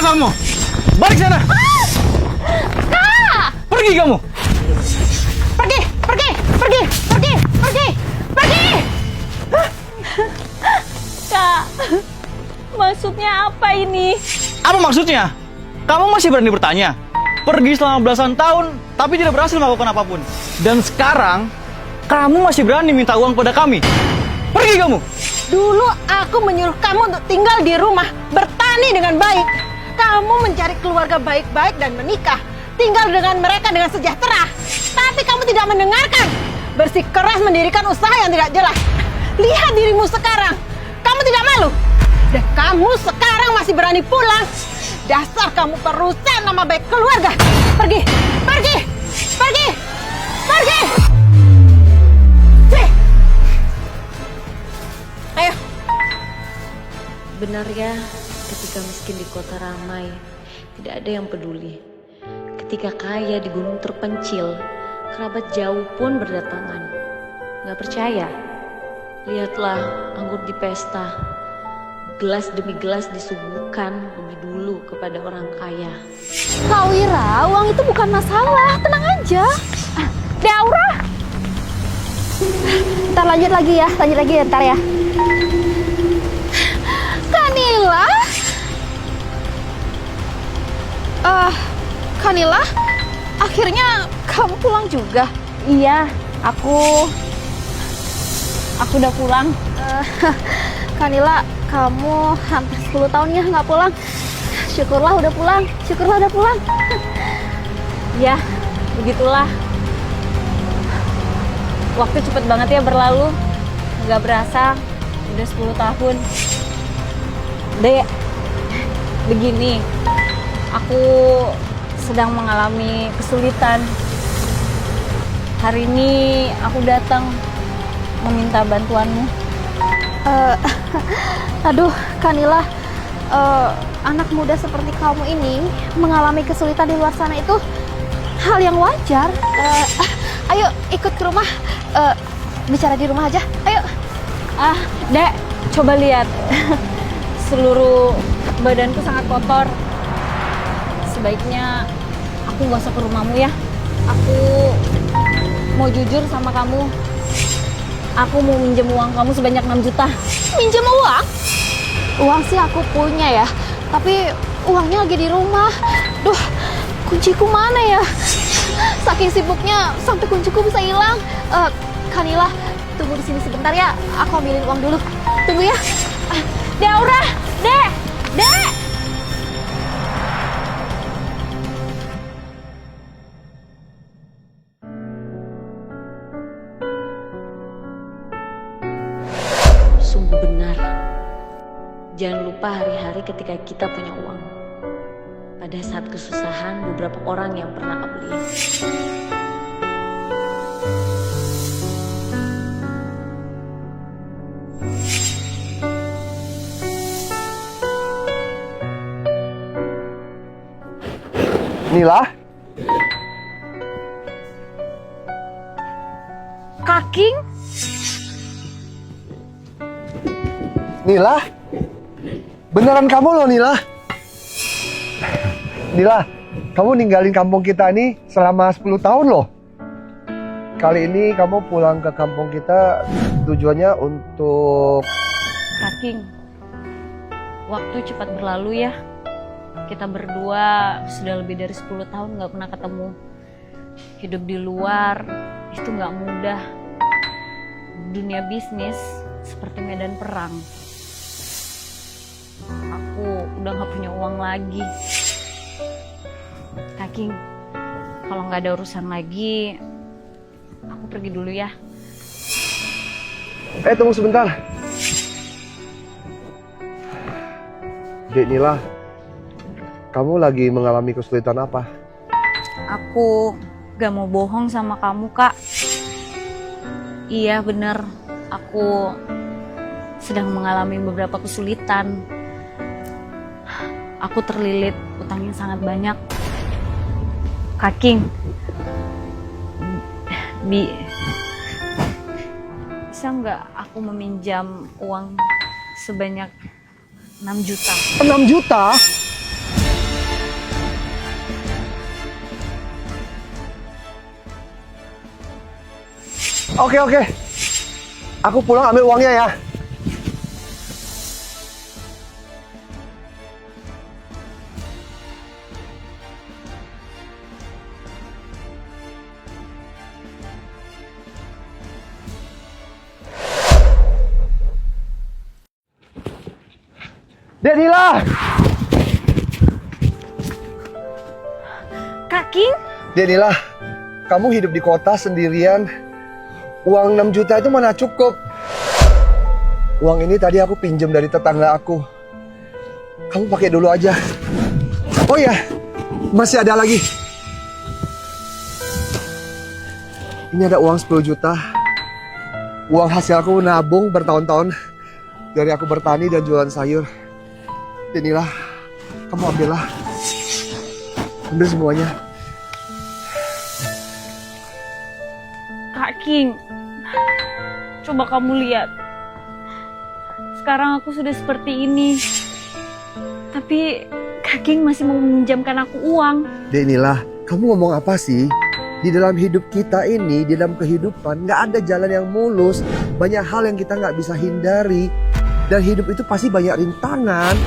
kamu? Balik sana! Kak! Pergi kamu! Pergi! Pergi! Pergi! Pergi! Pergi! Pergi! Kak, maksudnya apa ini? Apa maksudnya? Kamu masih berani bertanya? Pergi selama belasan tahun, tapi tidak berhasil melakukan apapun. Dan sekarang, kamu masih berani minta uang pada kami. Pergi kamu! Dulu aku menyuruh kamu untuk tinggal di rumah, bertani dengan baik. Kamu mencari keluarga baik-baik dan menikah. Tinggal dengan mereka dengan sejahtera. Tapi kamu tidak mendengarkan. Bersikeras mendirikan usaha yang tidak jelas. Lihat dirimu sekarang. Kamu tidak malu. Dan kamu sekarang masih berani pulang. Dasar kamu perusak nama baik keluarga. Pergi! Pergi! Pergi! Pergi! Cih! Ayo. Benar ya, ketika miskin di kota ramai, tidak ada yang peduli. Ketika kaya di gunung terpencil, kerabat jauh pun berdatangan. Gak percaya? Lihatlah anggur di pesta. Gelas demi gelas disuguhkan lebih dulu kepada orang kaya. Kak Wira, uang itu bukan masalah, tenang aja. Dek Aura. Ntar lanjut lagi ya, ntar ya. Kanila? Kanila? Akhirnya kamu pulang juga? Iya, aku udah pulang. Kanila, kamu hampir 10 tahun ya nggak pulang. Syukurlah udah pulang. Ya, begitulah. Waktu cepet banget ya berlalu. Nggak berasa, udah 10 tahun. Dek, begini. Aku sedang mengalami kesulitan. Hari ini aku datang meminta bantuanmu. Aduh, Kanila, anak muda seperti kamu ini mengalami kesulitan di luar sana itu hal yang wajar. Ayo ikut ke rumah, bicara di rumah aja. Ayo. Dek, coba lihat. Seluruh badanku sangat kotor. Sebaiknya aku nggak usah ke rumahmu ya. Aku mau jujur sama kamu. Aku mau minjem uang kamu sebanyak 6 juta. Minjem uang? Uang sih aku punya ya, tapi uangnya lagi di rumah. Duh, kunciku mana ya? Saking sibuknya sampai kunciku bisa hilang. Kanila, tunggu di sini sebentar ya. Aku ambilin uang dulu. Tunggu ya. Dek Aura, Dek. Sungguh benar. Jangan lupa hari-hari ketika kita punya uang. Pada saat kesusahan, beberapa orang yang pernah kebeli. Nila? Kaking? Nila? Beneran kamu loh, Nila? Nila, kamu ninggalin kampung kita nih selama 10 tahun loh. Kali ini kamu pulang ke kampung kita tujuannya untuk... Kaking, waktu cepat berlalu ya. Kita berdua sudah lebih dari 10 tahun gak pernah ketemu. Hidup di luar itu gak mudah. Dunia bisnis seperti medan perang. Aku udah gak punya uang lagi. Kaking, kalau gak ada urusan lagi, aku pergi dulu ya. Tunggu sebentar. Dek Nila, kamu lagi mengalami kesulitan apa? Aku gak mau bohong sama kamu, Kak. Iya, bener. Aku sedang mengalami beberapa kesulitan. Aku terlilit utang yang sangat banyak. Kaking, bisa nggak aku meminjam uang sebanyak 6 juta? 6 juta? Oke. Aku pulang ambil uangnya ya. Denila! Kak King, Denila, kamu hidup di kota sendirian. Uang 6 juta itu mana cukup. Uang ini tadi aku pinjam dari tetangga aku. Kamu pakai dulu aja. Oh ya, masih ada lagi. Ini ada uang 10 juta. Uang hasil aku nabung bertahun-tahun dari aku bertani dan jualan sayur. Inilah, kamu ambillah. Ambil semuanya. Kak King, coba kamu lihat. Sekarang aku sudah seperti ini. Tapi Kak King masih mau meminjamkan aku uang. Inilah, kamu ngomong apa sih? Di dalam hidup kita ini, di dalam kehidupan, nggak ada jalan yang mulus. Banyak hal yang kita nggak bisa hindari. Dan hidup itu pasti banyak rintangan.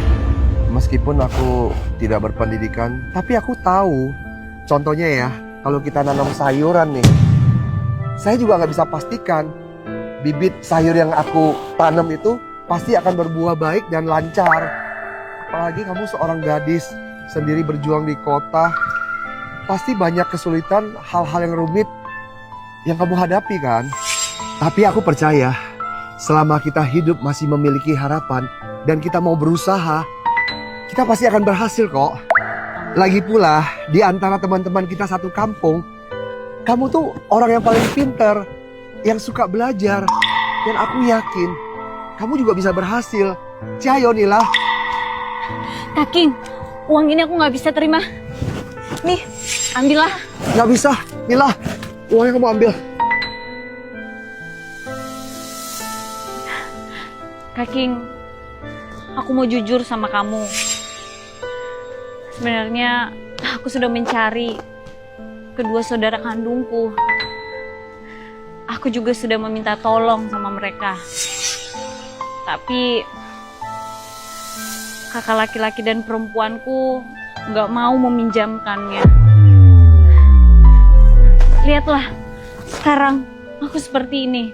Meskipun aku tidak berpendidikan, tapi aku tahu. Contohnya ya, kalau kita nanam sayuran nih, saya juga nggak bisa pastikan bibit sayur yang aku tanam itu pasti akan berbuah baik dan lancar. Apalagi kamu seorang gadis sendiri berjuang di kota, pasti banyak kesulitan, hal-hal yang rumit yang kamu hadapi kan. Tapi aku percaya, selama kita hidup masih memiliki harapan dan kita mau berusaha, kita pasti akan berhasil kok. Lagi pula, di antara teman-teman kita satu kampung, kamu tuh orang yang paling pintar, yang suka belajar. Dan aku yakin, kamu juga bisa berhasil. Cayo Nila. Kak King, uang ini aku nggak bisa terima. Nih, ambillah. Gak bisa, Nila. Uangnya kamu ambil. Kak King, aku mau jujur sama kamu. Sebenarnya aku sudah mencari kedua saudara kandungku. Aku juga sudah meminta tolong sama mereka. Tapi kakak laki-laki dan perempuanku nggak mau meminjamkannya. Lihatlah, sekarang aku seperti ini.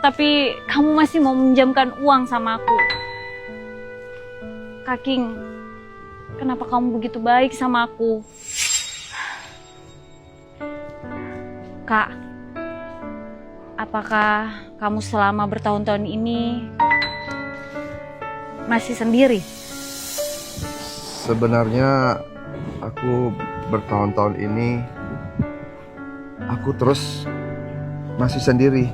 Tapi kamu masih mau meminjamkan uang sama aku. Kak King, kenapa kamu begitu baik sama aku? Kak, apakah kamu selama bertahun-tahun ini masih sendiri? Sebenarnya aku bertahun-tahun ini aku terus masih sendiri.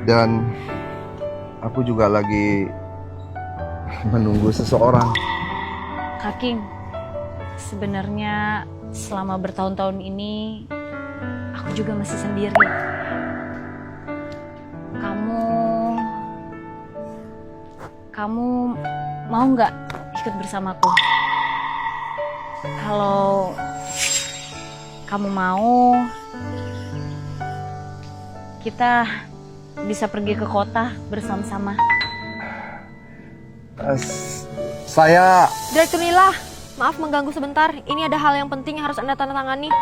Dan aku juga lagi menunggu seseorang. Kak King, sebenarnya selama bertahun-tahun ini aku juga masih sendiri. Kamu mau nggak ikut bersamaku? Kalau kamu mau, kita bisa pergi ke kota bersama-sama. Saya... Direktur Nila, maaf mengganggu sebentar. Ini ada hal yang penting yang harus Anda tandatangani.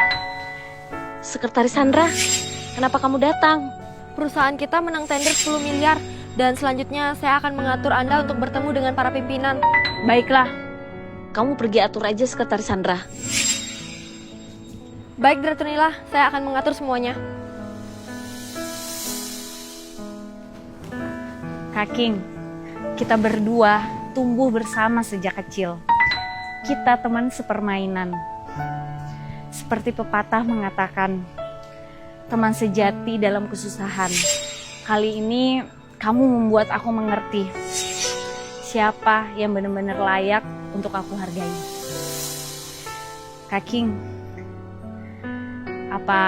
Sekretaris Sandra, kenapa kamu datang? Perusahaan kita menang tender 10 miliar. Dan selanjutnya saya akan mengatur Anda untuk bertemu dengan para pimpinan. Baiklah. Kamu pergi atur aja Sekretaris Sandra. Baik Direktur Nila, saya akan mengatur semuanya. Kak King, kita berdua tumbuh bersama sejak kecil. Kita teman sepermainan. Seperti pepatah mengatakan, teman sejati dalam kesusahan. Kali ini kamu membuat aku mengerti siapa yang benar-benar layak untuk aku hargai. Kak King, apa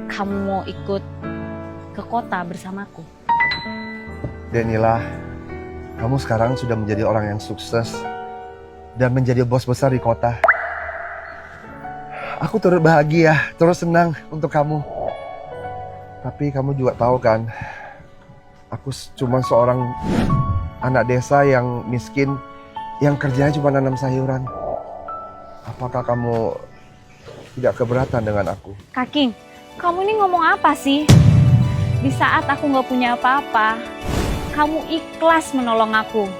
kamu mau ikut ke kota bersamaku? Denila, kamu sekarang sudah menjadi orang yang sukses dan menjadi bos besar di kota. Aku turut bahagia, turut senang untuk kamu. Tapi kamu juga tahu kan, aku cuma seorang anak desa yang miskin, yang kerjanya cuma nanam sayuran. Apakah kamu tidak keberatan dengan aku? Kaking, kamu ini ngomong apa sih? Di saat aku nggak punya apa-apa, kamu ikhlas menolong aku.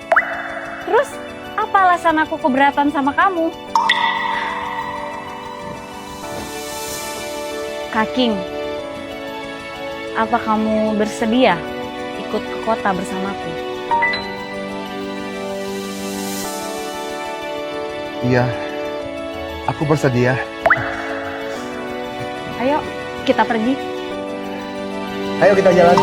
Terus, apa alasan aku keberatan sama kamu? Kaking, apa kamu bersedia ikut ke kota bersamaku? Iya, aku bersedia. Ayo, kita pergi. Ayo kita jalan.